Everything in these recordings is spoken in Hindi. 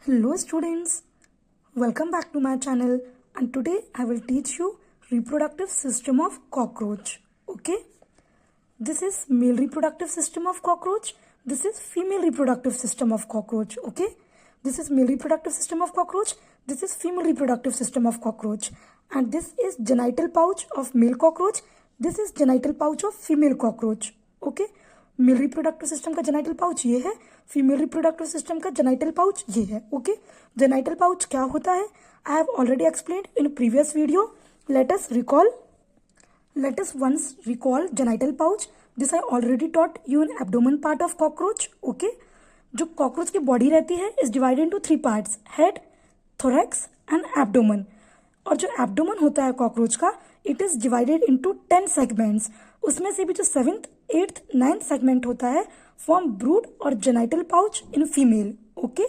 Hello students, welcome back to my channel and today I will teach you reproductive system of cockroach. Okay, this is male reproductive system of cockroach. This is female reproductive system of cockroach. Okay, this is male reproductive system of cockroach. This is female reproductive system of cockroach. And this is genital pouch of male cockroach. This is genital pouch of female cockroach. Okay, male reproductive system का जेनाइटल पाउच ये है, फीमेल रिप्रोडक्टिव सिस्टम का जेनाइटल पाउच ये है. ओके, जेनाइटल पाउच क्या होता है? I have already explained in previous video. Let us once recall genital pouch. This I already taught you in abdomen part of cockroach. Okay, जो कॉकरोच की बॉडी रहती है is divided into 3 parts, head, thorax and abdomen. और जो एब्डोमेन होता है कॉकरोच का, it is divided into 10 segments. उसमें से भी जो 7th, 8th, 9th सेगमेंट होता है फॉर्म ब्रूड और genital pouch in female. Okay,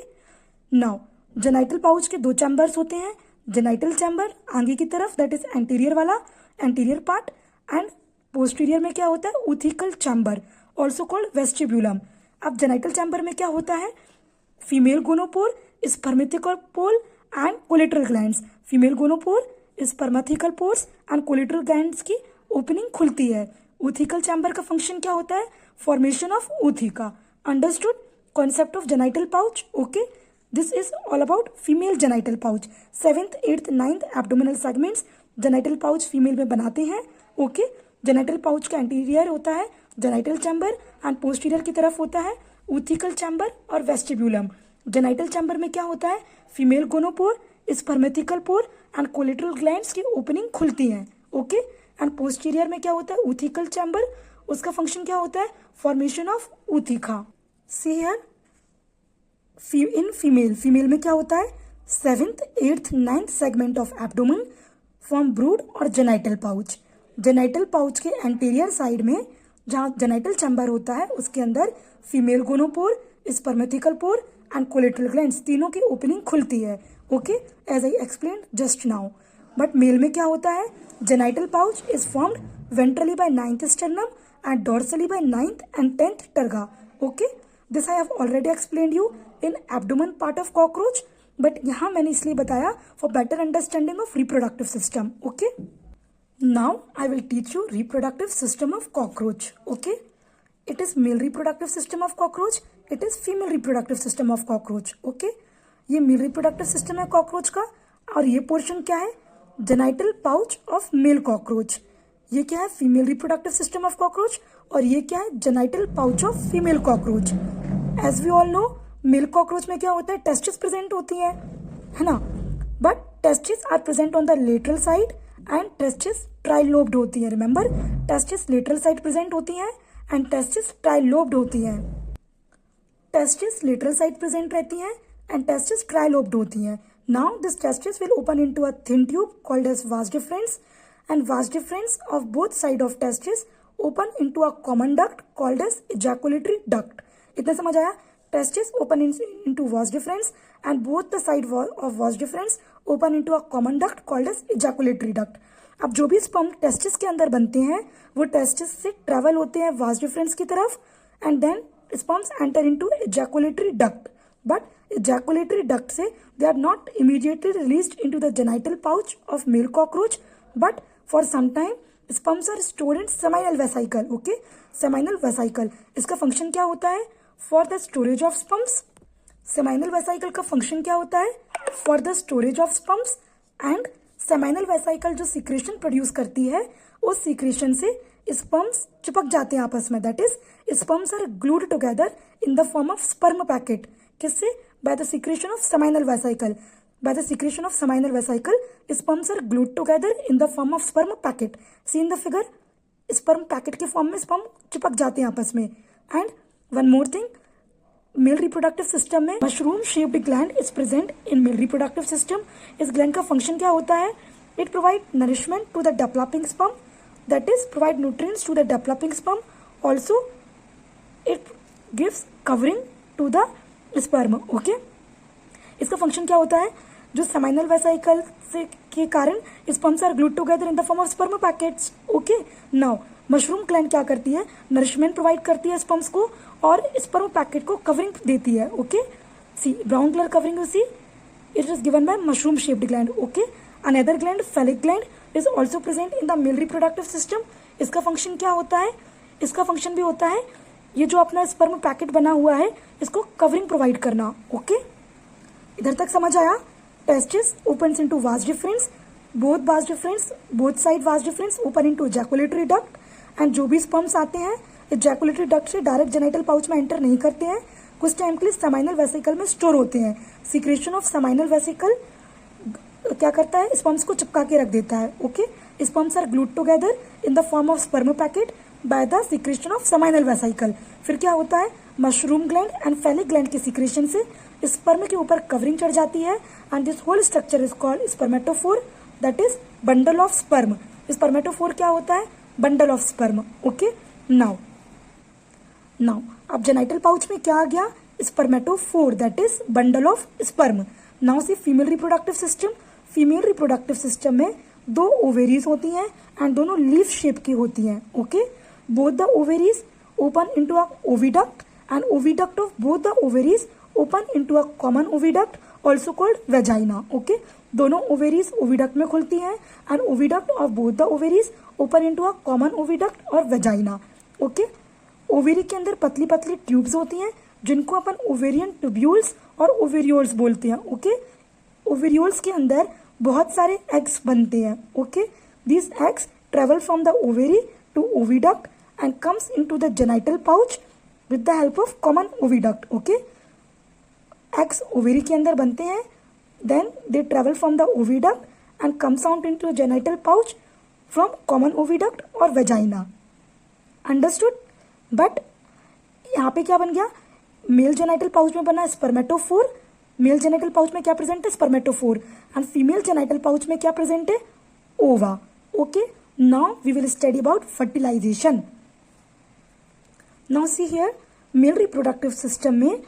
now genital pouch के 2 चैम्बर्स होते हैं. जेनाइटल चैम्बर आगे की तरफ, दैट इज एंटीरियर वाला, एंटीरियर पार्ट, एंड पोस्टीरियर में क्या होता है? Oothecal chamber, also called vestibulum. अब जेनाइटल चैम्बर में क्या होता है? Female gonopore, spermathecal pore and collateral glands. Female gonopore, spermathecal pores and collateral glands की ओपनिंग खुलती है. ऊथिकल चैम्बर का फंक्शन क्या होता है? Formation of ootheca. Understood concept of genital pouch. Okay, this is all about female genital pouch. 7th, 8th, 9th abdominal segments genital pouch female में बनाते हैं. ओके, जेनाइटल पाउच का एंटीरियर होता है जेनाइटल चैम्बर एंड पोस्टीरियर की तरफ होता है ऊथिकल चैम्बर और वेस्टिब्यूलम. जेनाइटल चैम्बर में क्या होता है? Female gonopore, spermathecal pore and collateral glands की ओपनिंग खुलती हैं. ओके, एंड पोस्टीरियर में क्या होता है? Oothecal chamber. उसका फंक्शन क्या होता है? Formation of ootheca. See here in female में क्या होता है? 7th, 8th, 9th segment of abdomen form brood और जेनाइटल पाउच. जेनाइटल पाउच के एंटीरियर साइड में जहाँ जेनाइटल चैम्बर होता है उसके अंदर female gonopore, spermathecal pore and collateral glands तीनों की ओपनिंग खुलती है. Okay, as I explain just now. But male में क्या होता है? Genital pouch is formed ventrally by 9th sternum and dorsally by 9th and 10th terga. Okay, this I have already explained you in abdomen part of cockroach, but यहाँ मैंने इसलिए बताया for better understanding of reproductive system. Okay, now I will teach you reproductive system of cockroach. Okay, it is male reproductive system of cockroach, it is female reproductive system of cockroach. Okay, ये मेल रिप्रोडक्टिव सिस्टम है कॉकरोच का और ये पोर्शन क्या है? Genital pouch of male cockroach. ये क्या है? Female reproductive system of cockroach. और ये क्या है? Genital pouch of female cockroach. As we all know, male cockroach में क्या होता है? टेस्टिस प्रेजेंट होती है ना? But testis are present on the lateral side and testis trilobed होती है. Remember, testis lateral side present होती है एंड टेस्टिस ट्राइलोब्ड होती है. टेस्टिस लेटरल साइड प्रेजेंट रहती है एंड टेस्टिस ट्राइलोब्ड होती है. Now this testis will open into a thin tube called as vas deferens, and vas deferens of both side of testis open into a common duct called as ejaculatory duct. इतना समझ आया? Testis open into vas deferens and both the side of vas deferens open into a common duct called as ejaculatory duct. अब जो भी स्पर्म टेस्टिस के अंदर बनते हैं वो टेस्टिस से ट्रेवल होते हैं vas deferens की तरफ and then sperms enter into ejaculatory duct. But ejaculatory duct से they are not immediately released into the genital pouch of male cockroach, but for some time sperms are stored in seminal vesicle. Okay, seminal vesicle इसका फंक्शन क्या होता है? For the storage of sperms. seminal vesicle का फंक्शन क्या होता है? For the storage of sperms. and seminal vesicle जो secretion प्रोड्यूस करती है उस secretion से sperms चिपक जाते हैं आपस में. that is sperms are glued together in the form of sperm packet. किससे? By the secretion of seminal vesicle. By the secretion of seminal vesicle, sperms are glued together in the form of sperm packet. See in the figure, sperm packet के फॉर्म में sperm चिपक जाते हैं आपस में. And one more thing, male reproductive system में mushroom shaped gland is present in male reproductive system. इस gland का function क्या होता है? It provide nourishment to the developing sperm. That is, provide nutrients to the developing sperm. Also, it gives covering to the sperm. Okay, इसका फंक्शन क्या होता है? जो सेमाइनल वेसाइकल से के कारण sperms are glued together in the form of sperm packets. Okay, now mushroom gland क्या करती है? नरिशमेंट प्रोवाइड करती है स्पर्म्स को और स्पर्म पैकेट को कवरिंग देती है. Okay, See, brown color covering you see, it is given by mushroom shaped gland. Okay. Another gland, phallic gland, is also present in the male reproductive system. इसका फंक्शन क्या होता है? इसका फंक्शन भी होता है ये जो अपना स्पर्म पैकेट बना हुआ है इसको कवरिंग प्रोवाइड करना. ओके, इधर तक समझ आया? Testis opens into vas deferens, both side vas deferens open into ejaculatory duct, and जो भी स्पर्म्स आते हैं ejaculatory duct से डायरेक्ट जेनाइटल पाउच में एंटर नहीं करते हैं, कुछ टाइम के लिए सेमाइनल वेसिकल में स्टोर होते हैं. सीक्रेशन ऑफ सेमाइनल वेसिकल क्या करता है? स्पर्म्स को चिपका के रख देता है. Okay, sperms are glued together in the form of sperm packet by the secretion of seminal vesicle. फिर क्या होता है? Mushroom gland and phallic gland के सीक्रेशन से स्पर्म के ऊपर कवरिंग चढ़ जाती है, and this whole structure is called spermatophore, that is bundle of sperm. Spermatophore क्या होता है? Bundle of sperm. Okay, now अब जेनाइटल पाउच में क्या आ गया? Spermatophore, that is bundle of sperm. Now see female reproductive system. Female reproductive system में 2 ओवेरीज होती हैं एंड दोनों लीफ शेप की होती हैं. Okay, both the ovaries open into a oviduct and oviduct of both the ovaries open into a common oviduct also called vagina. Okay, दोनों ओवेरीज ओविडक्ट में खुलती हैं and oviduct of both the ovaries open into a common oviduct और वेजाइना. ओके, ओवेरी के अंदर पतली पतली ट्यूब्स होती हैं जिनको अपन ओवेरियन ट्यूब्यूल्स और ओवेरियोल्स बोलते हैं. ओके, ओवेरियोल्स के अंदर बहुत सारे एग्स बनते हैं. Okay, these eggs travel from the ovary to oviduct and comes into the genital pouch with the help of common oviduct. Okay, eggs ovary के अंदर बनते हैं, then they travel from the oviduct and comes out into genital pouch from common oviduct और वेजाइना. अंडरस्टूड? बट यहाँ पे क्या बन गया? मेल जेनाइटल पाउच में बना स्पर्मेटोफोर. मेल जेनाइटल पाउच में क्या प्रेजेंट है? Spermatophore. And female genital pouch में क्या प्रेजेंट है? Ova. Okay, now we will study about fertilisation. Now see here, male reproductive system में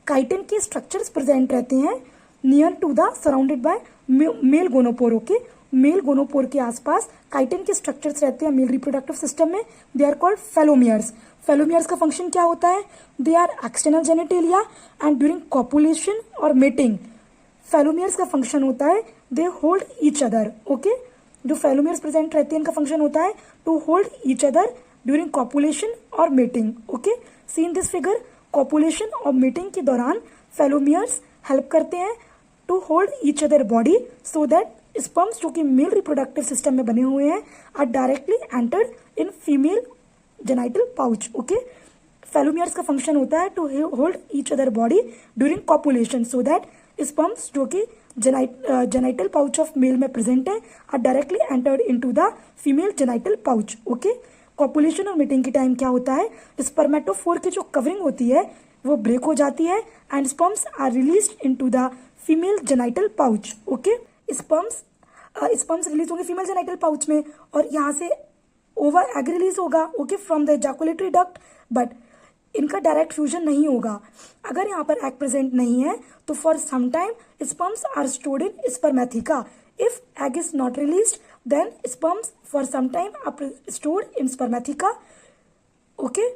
काइटिन के स्ट्रक्चर्स प्रेजेंट रहते हैं near to the surrounded by male gonopore. Okay, male gonopore के आसपास काइटिन के स्ट्रक्चर्स रहते हैं मेल रिप्रोडक्टिव सिस्टम में. They are called फेलोमियर्स. फेलोमियर्स का फंक्शन क्या होता है? They are external genitalia and during copulation और मेटिंग फेलोमियर्स का फंक्शन होता है they hold each other. Okay, जो फेलोमियर्स प्रेजेंट रहते हैं इनका फंक्शन होता है to hold each other during copulation और mating. Okay, see in this figure, copulation और मेटिंग के दौरान फेलोमियर्स हेल्प करते हैं to hold each other body so that sperms जो कि मेल रिप्रोडक्टिव सिस्टम में बने हुए हैं are directly entered in female genital pouch. Okay, phallomeres का फंक्शन होता है to hold each other body during copulation so that sperms जो कि जेनाइटल पाउच ऑफ मेल में प्रेजेंट है are directly entered into the female genital pouch. Okay, copulation और मीटिंग के टाइम क्या होता है? स्पर्मेटोफोर की जो कवरिंग होती है वो ब्रेक हो जाती है and sperms are released into the female genital pouch. Okay, sperms release होंगे फीमेल जेनाइटल पाउच में और यहाँ से ओवा एग रिलीज होगा. Okay, from the ejaculatory duct, but इनका डायरेक्ट फ्यूजन नहीं होगा. अगर यहाँ पर एग प्रेजेंट नहीं है तो for some time sperms are stored in spermatheca. If egg is not released then sperms for some time are stored in spermatheca. Okay,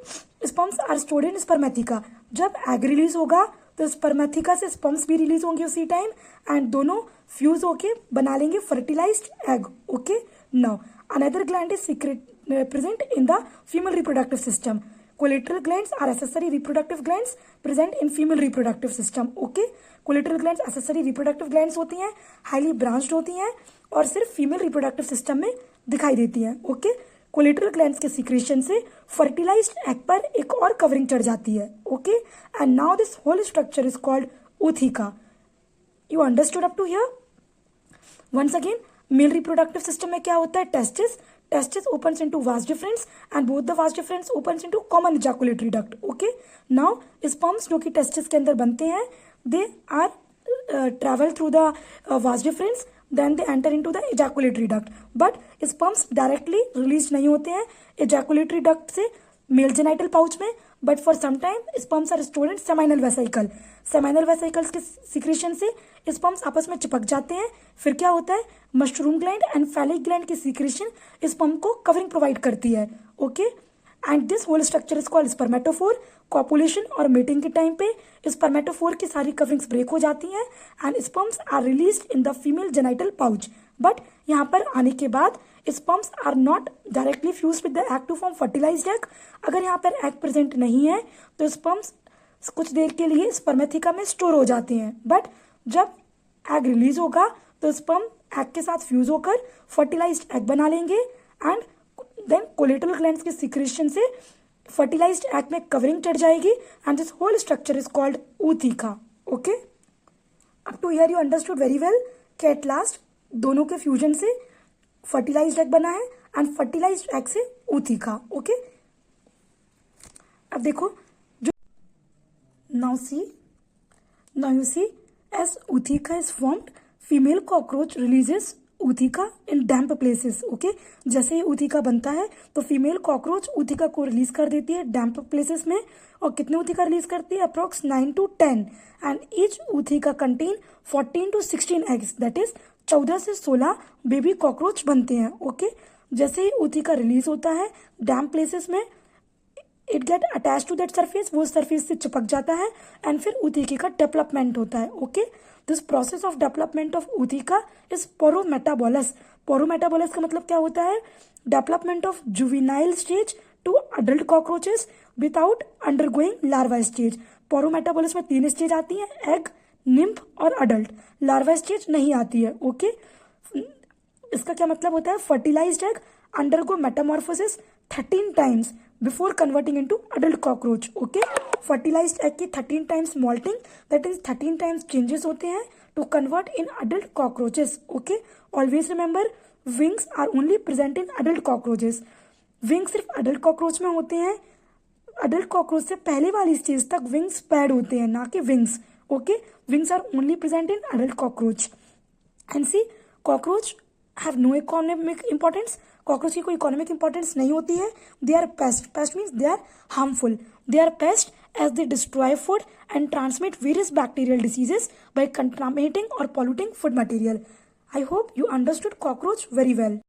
sperms are stored in spermatheca. जब एग रिलीज होगा तो स्पर्मेथिका से स्पर्म्स भी रिलीज होंगे उसी टाइम एंड दोनों फ्यूज होके बना लेंगे fertilised egg. Okay, now another gland is secret present in the female reproductive system. Collateral glands are accessory reproductive glands present in female reproductive system. Okay, collateral glands accessory reproductive glands होती हैं, highly branched होती हैं और सिर्फ female reproductive system में दिखाई देती हैं. Okay, collateral glands के secretion से fertilized egg पर एक और covering चढ़ जाती है. Okay, and now this whole structure is called ootheca. You understood up to here? Once again, male reproductive system में क्या होता है? Testis opens into vas deferens and both the vas deferens opens into common ejaculatory duct. Okay, now sperms जो कि testis के अंदर बनते हैं they are travel through the vas deferens then they enter into the ejaculatory duct, but sperms directly released नहीं होते हैं ejaculatory duct से male genital pouch में, but for some time sperms are stored in seminal vesicle. Seminal vesicles के सीक्रेशन से स्पर्म्स आपस में चिपक जाते हैं. फिर क्या होता है? Mushroom gland and phallic gland की सीक्रेशन स्पर्म को कवरिंग प्रोवाइड करती है. Okay, and this whole structure is called spermatophore. Copulation और मेटिंग के टाइम पे स्पर्मेटोफोर की सारी कवरिंग्स ब्रेक हो जाती हैं and sperms are released in the female genital pouch. But यहाँ पर आने के बाद sperms are not directly fused with the egg to form fertilised egg. अगर यहाँ पर एग प्रेजेंट नहीं है तो स्पर्म्स कुछ देर के लिए स्पर्मेथिका में स्टोर हो जाते हैं. बट जब एग रिलीज होगा तो स्पर्म एग के साथ फ्यूज होकर फर्टिलाइज्ड एग बना लेंगे एंड देन कोलेटरल ग्लैंड्स के सिक्रेशन से फर्टिलाइज्ड एग में कवरिंग चढ़ जाएगी and this whole structure is called ootheca. Okay, up to here you understood very well कि एट लास्ट दोनों के फ्यूजन से फर्टिलाइज्ड एग बना है एंड फर्टिलाइज्ड एग से ऊथिका. ओके, अब देखो जो now you see as ootheca is formed, female cockroach releases ootheca in damp places. Okay, जैसे ही ootheca बनता है तो फीमेल कॉकरोच ootheca को रिलीज कर देती है डैम्प प्लेसेस में. और कितने ootheca रिलीज करती है? Approx 9 to 10 and each ootheca contain 14 to 16 eggs. That is 14 से 16 बेबी कॉकरोच बनते हैं. ओके, जैसे ही ootheca रिलीज होता है डैम्प प्लेसेस में it get attach to that surface, वो सरफेस से चिपक जाता है एंड फिर ऊथिका का डेवलपमेंट होता है. Okay, this process of development of ootheca is paurometabolous. Paurometabolous का मतलब क्या होता है? Development of juvenile stage to adult cockroaches without undergoing larva stage. Paurometabolous में 3 स्टेज आती हैं, एग, निम्फ और अडल्ट. लार्वा स्टेज नहीं आती है. ओके, इसका क्या मतलब होता है? Fertilised egg undergo metamorphosis 13 times before converting into adult cockroach. Okay, fertilised egg की 13 times moulting, that is 13 times changes होते हैं to convert in adult cockroaches. Okay, always remember wings are only present in adult cockroaches. Wing सिर्फ अडल्ट कॉकरोच में होते हैं. अडल्ट कॉकरोच से पहले वाली स्टेज तक विंग्स पैड होते हैं, ना कि wings. Okay, wings are only present in adult cockroach. And see cockroach have no economic importance. Cockroach की कोई इकोनॉमिक इंपॉर्टेंस नहीं होती है. They are pest. Pest means they are harmful. They are pest as they destroy food and transmit various bacterial diseases by contaminating और polluting food material. I hope you understood cockroach very well.